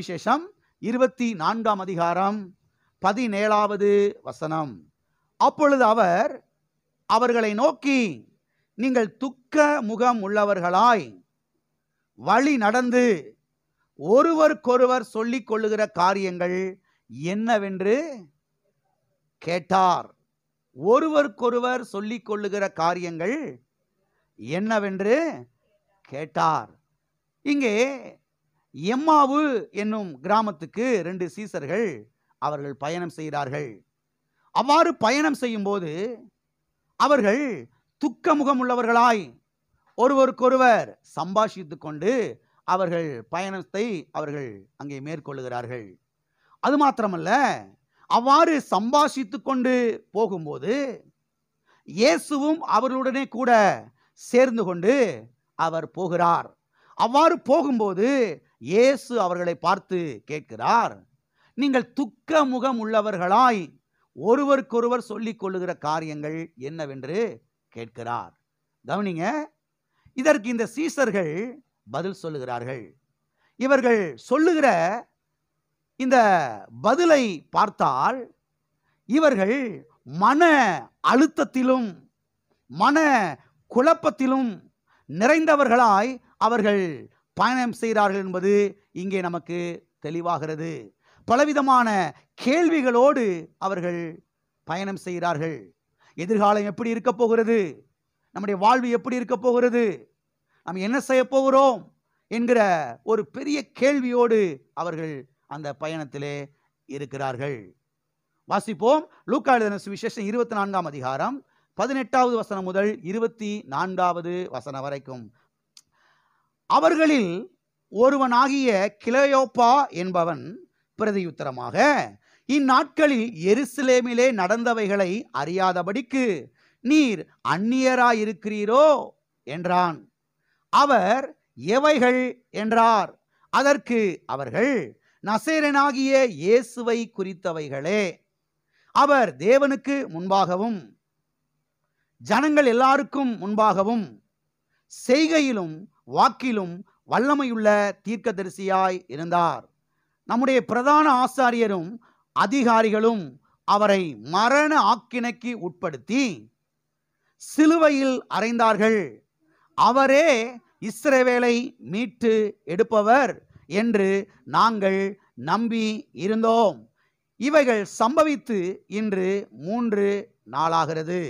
சுவிசேஷம் 24ஆம் அதிகாரம் 17வது வசனம். அப்பொழுது அவர் அவர்களை நோக்கி, நீங்கள் துக்க முகம் உள்ளவர்களாய் வழி நடந்து ஒருவருக்கொருவர் சொல்லிக் கொள்ளுகிற காரியங்கள் என்னவென்று கேட்டார். ஒருவருக்கொருவர் சொல்லிக் கொள்ளுகிற காரியங்கள் என்னவென்று கேட்டார். இங்கே எம்மாவு என்னும் கிராமத்துக்கு 2 சீசர்கள் அவர்கள் பயணம் செய்கிறார்கள். அவ்வாறு பயணம் செய்யும் போது அவர்கள் துக்க முகம் உள்ளவர்களாய் ஒருவருக்கொருவர் சம்பாஷித்துக் கொண்டு அவர்கள் பயணத்தை அவர்கள் அங்கே மேற்கொள்ளுகிறார்கள். அது மாத்திரமல்ல, அவ்வாறு சம்பாஷித்துக் கொண்டு போகும்போது இயேசுவும் அவர்களுடனே கூட சேர்ந்து கொண்டு அவர் போகிறார். அவ்வாறு போகும்போது இயேசு அவர்களை பார்த்து கேட்கிறார், நீங்கள் துக்க முகம் உள்ளவர்களாய் ஒருவருக்கொருவர் சொல்லிக் கொள்ளுகிற காரியங்கள் என்னவென்று கேட்கிறார். கவனிங்க, இதற்கு இந்த சீசர்கள் பதில் சொல்லுகிறார்கள். இவர்கள் சொல்லுகிற இந்த பதிலை பார்த்தால் இவர்கள் மன அழுத்தத்திலும் மன குழப்பத்திலும் நிறைந்தவர்களாய் அவர்கள் பயணம் செய்கிறார்கள் என்பது இங்கே நமக்கு தெளிவாகிறது. பலவிதமான கேள்விகளோடு அவர்கள் பயணம் செய்கிறார்கள். எதிர்காலம் எப்படி இருக்க போகிறது, நம்முடைய வாழ்வு எப்படி இருக்க போகிறது, நாம் என்ன செய்ய போகிறோம் என்கிற ஒரு பெரிய கேள்வியோடு அவர்கள் அந்த பயணத்திலே இருக்கிறார்கள். வாசிப்போம். லூக்கா எழுதின சுவிசேஷம் 24ஆம் அதிகாரம் 18வது வசனம் முதல் 24வது வசனம் வரைக்கும். அவர்களில் ஒருவனாகிய கிலயோப்பா என்பவன் பிரதியுத்தரமாக, இந்நாட்களில் எருசலேமிலே நடந்தவைகளை அறியாதபடிக்கு நீர் அந்நியராயிருக்கிறீரோ என்றான். அவர் எவைகள் என்றார். அதற்கு அவர்கள், நசரேயனாகிய இயேசுவை குறித்தவைகளே. அவர் தேவனுக்கு முன்பாகவும் ஜனங்கள் எல்லாருக்கும் முன்பாகவும் செய்கையிலும் வாக்கிலும் வல்லமையுள்ள தீர்க்கதரிசியாய் இருந்தார். நம்முடைய பிரதான ஆசாரியரும் அதிகாரிகளும் அவரை மரண ஆக்கினைக்கு உட்படுத்தி சிலுவையில் அறைந்தார்கள். அவரே இஸ்ரவேலை மீட்டு எடுப்பவர் என்று நாங்கள் நம்பி இருந்தோம். இவைகள் சம்பவித்து இன்று 3 நாளாகிறது.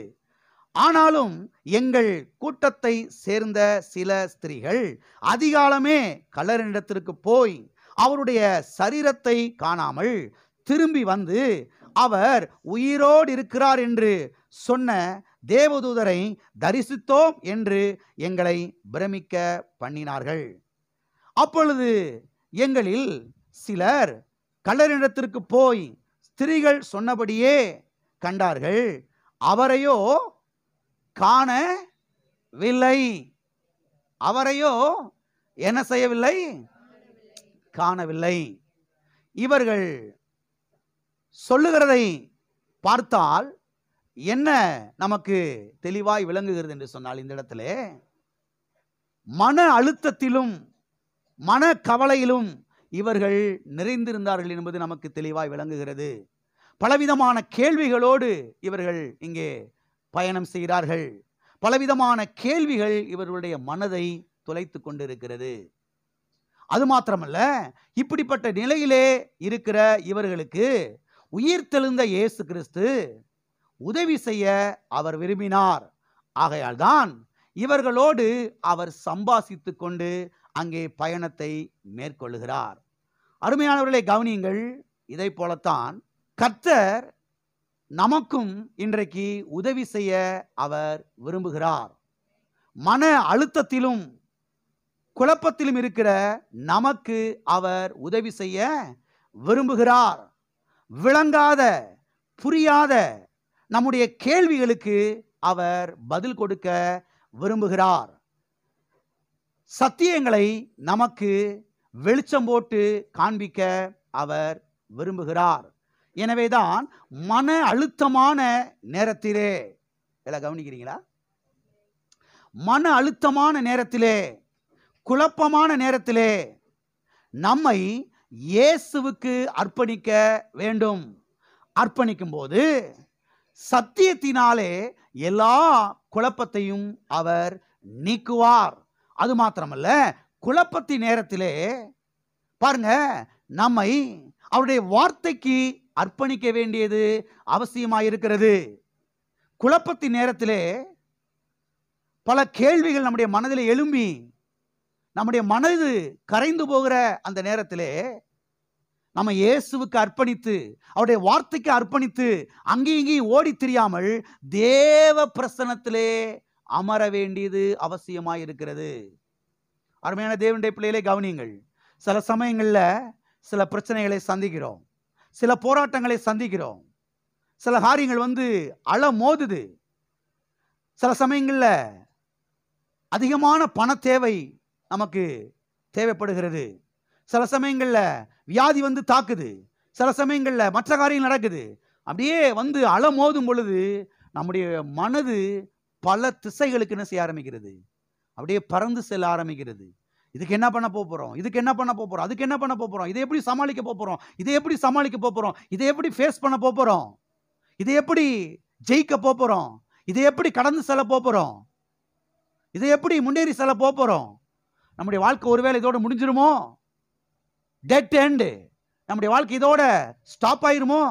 ஆனாலும் எங்கள் கூட்டத்தை சேர்ந்த சில ஸ்திரீகள் அதிகாலமே கல்லறிடத்திற்கு போய் அவருடைய சரீரத்தை காணாமல் திரும்பி வந்து, அவர் உயிரோடு இருக்கிறார் என்று சொன்ன தேவதூதரை தரிசித்தோம் என்று எங்களை பிரமிக்க பண்ணினார்கள். அப்பொழுது எங்களில் சிலர் கல்லறிடத்திற்கு போய் ஸ்திரீகள் சொன்னபடியே கண்டார்கள். அவரையோ காணவில்லை. அவரையோ என்ன செய்யவில்லை? காணவில்லை. இவர்கள் சொல்லுகிறதை பார்த்தால் என்ன நமக்கு தெளிவாய் விளங்குகிறது என்று சொன்னால், இந்த இடத்துல மன அழுத்தத்திலும் மன கவலையிலும் இவர்கள் நிறைந்திருந்தார்கள் என்பது நமக்கு தெளிவாய் விளங்குகிறது. பலவிதமான கேள்விகளோடு இவர்கள் இங்கே பயணம் செய்கிறார்கள். பலவிதமான கேள்விகள் இவர்களுடைய மனதை துளைத்து கொண்டிருக்கிறது. அது மாத்திரமல்ல, இப்படிப்பட்ட நிலையிலே இருக்கிற இவர்களுக்கு உயிர்த்தெழுந்த இயேசு கிறிஸ்து உதவி செய்ய அவர் விரும்பினார். ஆகையால் தான் இவர்களோடு அவர் சம்பாஷித்து கொண்டு அங்கே பயணத்தை மேற்கொள்ளுகிறார். அருமையானவர்களை கவனியுங்கள். இதை போலத்தான் கர்த்தர் நமக்கும் இன்றைக்கு உதவி செய்ய அவர் விரும்புகிறார். மன அழுத்தத்திலும் குழப்பத்திலும் இருக்கிற நமக்கு அவர் உதவி செய்ய விரும்புகிறார். விளங்காத புரியாத நம்முடைய கேள்விகளுக்கு அவர் பதில் கொடுக்க விரும்புகிறார். சத்தியங்களை நமக்கு வெளிச்சம் போட்டு காண்பிக்க அவர் விரும்புகிறார். எனவேதான் மன அழுத்தமான நேரத்திலே, எல்லாம் கவனிக்கிறீங்களா? மன அழுத்தமான நேரத்திலே, குழப்பமான நேரத்திலே நம்மை இயேசுவுக்கு அர்ப்பணிக்க வேண்டும். அர்ப்பணிக்கும் போது சத்தியத்தினாலே எல்லா குழப்பத்தையும் அவர் நீக்குவார். அது மாத்திரமல்ல, குழப்பத்தின் நேரத்திலே பாருங்க, நம்மை அவருடைய வார்த்தைக்கு அர்ப்பணிக்க வேண்டியது அவசியமாயிருக்கிறது. குழப்பத்தின் நேரத்திலே பல கேள்விகள் நம்முடைய மனதில் எழும்பி நம்முடைய மனது கரைந்து போகிற அந்த நேரத்திலே நம்ம இயேசுவுக்கு அர்ப்பணித்து அவருடைய வார்த்தைக்கு அர்ப்பணித்து அங்கேயும் இங்கேயும் ஓடி திரியாமல் தேவ பிரசன்னத்திலே அமர வேண்டியது அவசியமாயிருக்கிறது. அருமையான தேவனுடைய பிள்ளைகளை கவனியுங்கள். சில சமயங்களில் சில பிரச்சனைகளை சந்திக்கிறோம், சில போராட்டங்களை சந்திக்கிறோம், சில காரியங்கள் அழ மோதுது. சில சமயங்களில் அதிகமான பண தேவை நமக்கு தேவைப்படுகிறது. சில சமயங்களில் வியாதி தாக்குது. சில சமயங்களில் மற்ற காரியங்கள் நடக்குது. அப்படியே அழ மோதும் பொழுது நம்முடைய மனது பல திசைகளுக்கு என்ன செய்ய ஆரம்பிக்கிறது? அப்படியே பறந்து செல்ல ஆரம்பிக்கிறது. இதுக்கு என்ன பண்ண போகிறோம், இதுக்கு என்ன பண்ண போகிறோம், அதுக்கு என்ன பண்ண போகிறோம், இதை எப்படி சமாளிக்க போகிறோம், இதை எப்படி சமாளிக்க போகிறோம், இதை எப்படி ஃபேஸ் பண்ண போகிறோம், இதை எப்படி ஜெயிக்க போகிறோம், இதை எப்படி கடந்து செல்ல போகிறோம், இதை எப்படி முன்னேறி செல்ல போகிறோம். நம்முடைய வாழ்க்கை ஒருவேளை இதோட முடிஞ்சிருமோ? Dead end. நம்முடைய வாழ்க்கை இதோட ஸ்டாப் ஆயிருமோ?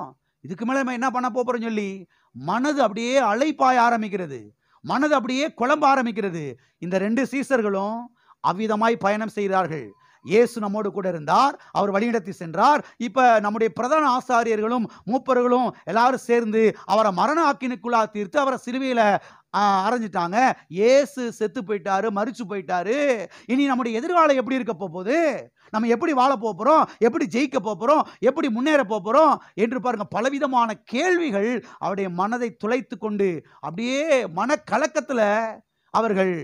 இதுக்கு மேலே நம்ம என்ன பண்ண போகிறோம் சொல்லி மனது அப்படியே அலைப்பாய ஆரம்பிக்கிறது, மனது அப்படியே குழம்ப ஆரம்பிக்கிறது. இந்த 2 சீசர்களும் அவ்விதமாய் பயணம் செய்கிறார்கள். இயேசு நம்மோடு கூட இருந்தார், அவர் வழிநடத்தி சென்றார். இப்ப நம்முடைய பிரதான ஆசாரியர்களும் மூப்பர்களும் எல்லாரும் சேர்ந்து அவரை மரண ஆக்கினுக்குள்ளா தீர்த்து அவரை சிலுவையில அரைஞ்சிட்டாங்க. இயேசு செத்து போயிட்டாரு, மரிச்சு போயிட்டாரு. இனி நம்முடைய எதிர்காலம் எப்படி இருக்க போகுது, நம்ம எப்படி வாழ போகிறோம், எப்படி ஜெயிக்க போகிறோம், எப்படி முன்னேற போகிறோம் என்று பாருங்க, பலவிதமான கேள்விகள் அவருடைய மனதை துளைத்து கொண்டு அப்படியே மனக்கலக்கத்துல அவர்கள்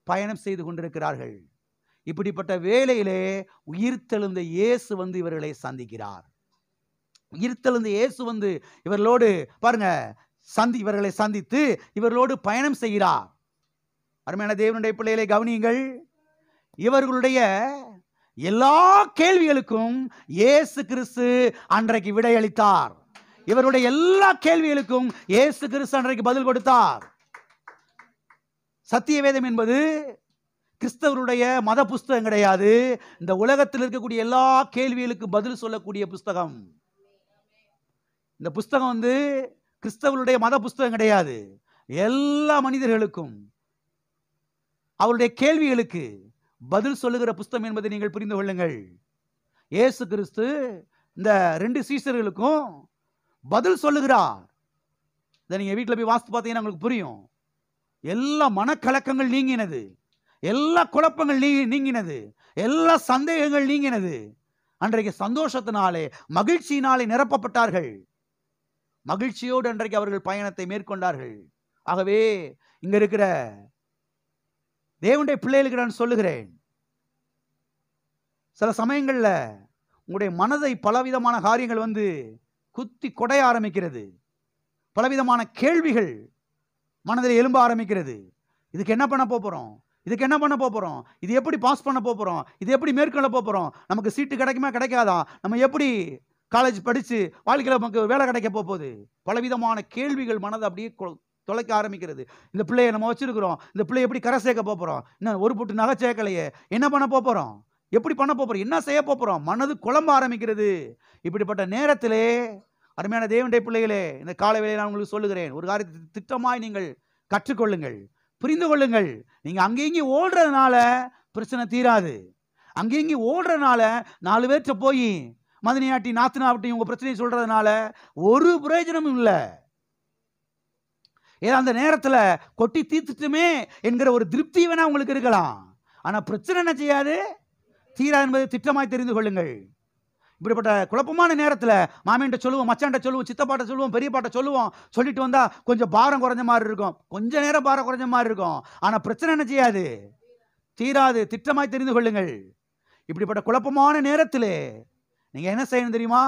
பயணம் செய்து கொண்டிருக்கிறார்கள். இப்படிப்பட்ட வேளையிலே உயிர்த்தெழுந்த இயேசு இவர்களை சந்திக்கிறார். உயிர்த்தெழுந்த இயேசு இவர்களோடு பாருங்க இவர்களை சந்தித்து இவர்களோடு பயணம் செய்கிறார். அருமையான தேவனுடைய பிள்ளைகளை கவனியுங்கள். இவர்களுடைய எல்லா கேள்விகளுக்கும் இயேசு கிறிஸ்து அன்றைக்கு விடையளித்தார். இவருடைய எல்லா கேள்விகளுக்கும் இயேசு கிறிஸ்து அன்றைக்கு பதில் கொடுத்தார். சத்திய வேதம் என்பது கிறிஸ்தவருடைய மத புஸ்தகம் கிடையாது. இந்த உலகத்தில் இருக்கக்கூடிய எல்லா கேள்விகளுக்கு பதில் சொல்லக்கூடிய புஸ்தகம். இந்த புஸ்தகம் கிறிஸ்தவருடைய மத புஸ்தகம் கிடையாது. எல்லா மனிதர்களுக்கும் அவருடைய கேள்விகளுக்கு பதில் சொல்லுகிற புஸ்தகம் என்பதை நீங்கள் புரிந்து கொள்ளுங்கள். இயேசு கிறிஸ்து இந்த 2 சீசர்களுக்கும் பதில் சொல்லுகிறார். இதை நீங்க வீட்டில் போய் வாசித்து பார்த்தீங்கன்னா உங்களுக்கு புரியும். எல்லா மனக்கலக்கங்கள் நீங்கினது, எல்லா குழப்பங்கள் நீங்கினது, எல்லா சந்தேகங்கள் நீங்கினது. அன்றைக்கு சந்தோஷத்தினாலே மகிழ்ச்சியினாலே நிரப்பப்பட்டார்கள். மகிழ்ச்சியோடு அன்றைக்கு அவர்கள் பயணத்தை மேற்கொண்டார்கள். ஆகவே இங்க இருக்கிற தேவனுடைய பிள்ளைகளுக்கு நான் சொல்லுகிறேன், சில சமயங்களில் உங்களுடைய மனதை பலவிதமான காரியங்கள் குத்தி கொடைய ஆரம்பிக்கிறது. பலவிதமான கேள்விகள் மனதில் எழும்ப ஆரம்பிக்கிறது. இதுக்கு என்ன பண்ண போகிறோம், இதுக்கு என்ன பண்ண போகிறோம், இது எப்படி பாஸ் பண்ண போகிறோம், இது எப்படி மேற்கொள்ள போகிறோம், நமக்கு சீட்டு கிடைக்குமா கிடைக்காதா, நம்ம எப்படி காலேஜ் படித்து வாழ்க்கையில் நமக்கு வேலை கிடைக்க போகுது. பலவிதமான கேள்விகள் மனதை அப்படியே தொலைக்க ஆரம்பிக்கிறது. இந்த பிள்ளையை நம்ம வச்சிருக்கிறோம், இந்த பிள்ளையை எப்படி கரை சேர்க்க போகிறோம், இன்னும் ஒரு புட்டு நகை சேர்க்கலையே, என்ன பண்ண போகிறோம், எப்படி பண்ண போகிறோம், என்ன செய்ய போகிறோம், மனது குழம்ப ஆரம்பிக்கிறது. இப்படிப்பட்ட நேரத்திலே அருமையான தேவனுடைய பிள்ளைகளே, இந்த காலை வேளையை நான் உங்களுக்கு சொல்லுகிறேன், ஒரு காரியத்தை திட்டமாய் நீங்கள் கற்றுக்கொள்ளுங்கள், புரிந்து கொள்ளுங்கள். நீங்கள் அங்கேயும் ஓடுறதுனால பிரச்சனை தீராது. அங்கேயும் ஓடுறதுனால 4 பேர்கிட்ட போய் மதனியாட்டி நாத்தினாவட்டி உங்க பிரச்சனையை சொல்றதுனால ஒரு பிரயோஜனமும் இல்லை. ஏதோ அந்த நேரத்தில் கொட்டி தீர்த்துட்டுமே என்கிற ஒரு திருப்தி வேணா உங்களுக்கு இருக்கலாம். ஆனால் பிரச்சனை என்ன செய்யாது, தீரா என்பதை திட்டமாய் தெரிந்து கொள்ளுங்கள். இப்படிப்பட்ட குழப்பமான நேரத்தில் மாமியிட்ட சொல்லுவோம், மச்சான்ட்ட சொல்லுவோம், சித்தப்பாட்ட சொல்லுவோம், பெரியப்பாட்ட சொல்லுவோம். சொல்லிட்டு வந்தா கொஞ்சம் பாரம் குறைஞ்ச மாதிரி இருக்கும், கொஞ்ச நேரம் பாரம் குறைஞ்ச மாதிரி இருக்கும். ஆனால் பிரச்சனை என்ன செய்யாது, தீராது. திட்டமாய் தெரிந்து கொள்ளுங்கள். இப்படிப்பட்ட குழப்பமான நேரத்திலே நீங்க என்ன செய்யணும் தெரியுமா?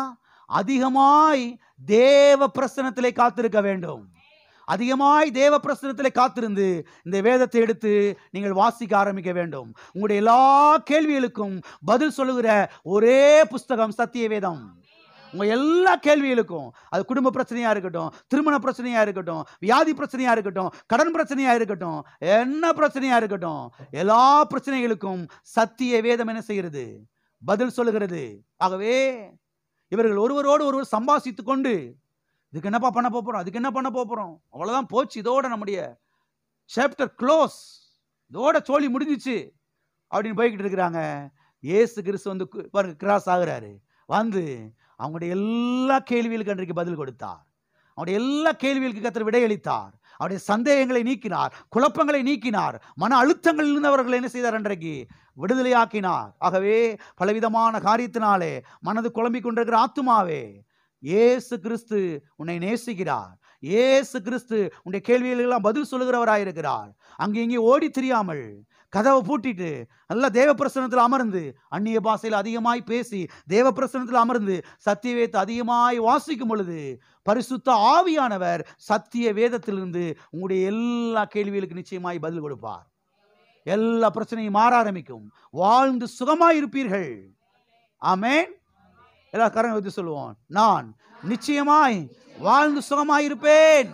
அதிகமாய் தேவ பிரசன்னத்திலே காத்திருக்க வேண்டும். அதிகமாய் தேவ பிரசனத்திலே காத்திருந்து இந்த வேதத்தை எடுத்து நீங்கள் வாசிக்க ஆரம்பிக்க வேண்டும். உங்களுடைய எல்லா கேள்விகளுக்கும் பதில் சொல்லுகிற ஒரே புஸ்தகம் சத்திய வேதம். உங்க எல்லா கேள்விகளுக்கும், அது குடும்ப பிரச்சனையா இருக்கட்டும், திருமண பிரச்சனையா இருக்கட்டும், வியாதி பிரச்சனையா இருக்கட்டும், கடன் பிரச்சனையா இருக்கட்டும், என்ன பிரச்சனையா இருக்கட்டும், எல்லா பிரச்சனைகளுக்கும் சத்திய வேதம் என்ன செய்கிறது? பதில் சொல்லுகிறது. ஆகவே இவர்கள் ஒருவரோடு ஒருவர் சம்பாசித்து கொண்டு, இதுக்கு என்னப்பா பண்ண போறோம், அதுக்கு என்ன பண்ண போறோம், அவ்வளவுதான் போச்சு, இதோட நம்முடைய சாப்டர் க்ளோஸ், இதோட சோழி முடிஞ்சிச்சு அப்படின்னு போய்கிட்டு இருக்கிறாங்க. இயேசு கிறிஸ்து வந்து கிராஸ் ஆகுறாரு. வந்து அவங்களுடைய எல்லா கேள்விகளுக்கு அன்றைக்கு பதில் கொடுத்தார். அவருடைய எல்லா கேள்விகளுக்கு கர்த்தர் விடையளித்தார். அவருடைய சந்தேகங்களை நீக்கினார், குழப்பங்களை நீக்கினார், மன அழுத்தங்களில் இருந்தவர்களை என்ன செய்தார்? அன்றைக்கு விடுதலையாக்கினார். ஆகவே பலவிதமான காரியத்தினாலே மனது குழம்பிக் கொண்டிருக்கிற ஆத்துமாவே, இயேசு கிறிஸ்து உன்னை நேசிக்கிறார். இயேசு கிறிஸ்து உன்னுடைய கேள்விகளெல்லாம் பதில் சொல்லுகிறவராயிருக்கிறார். அங்கே இங்கே ஓடி தெரியாமல் கதவை பூட்டிட்டு நல்ல தேவ பிரசனத்தில் அமர்ந்து அந்நிய பாஷையில் அதிகமாய் பேசி தேவ பிரசனத்தில் அமர்ந்து சத்திய வேதத்தை அதிகமாய் வாசிக்கும் பொழுது பரிசுத்த ஆவியானவர் சத்திய வேதத்திலிருந்து உங்களுடைய எல்லா கேள்விகளுக்கு நிச்சயமாய் பதில் கொடுப்பார். எல்லா பிரச்சனையும் மாற ஆரம்பிக்கும். வாழ்ந்து சுகமாய் இருப்பீர்கள். ஆமென். எல்லா கரங்களை வைத்து சொல்லுவோம், நான் நிச்சயமாய் வாழ்ந்து சுகமாய் இருப்பேன்.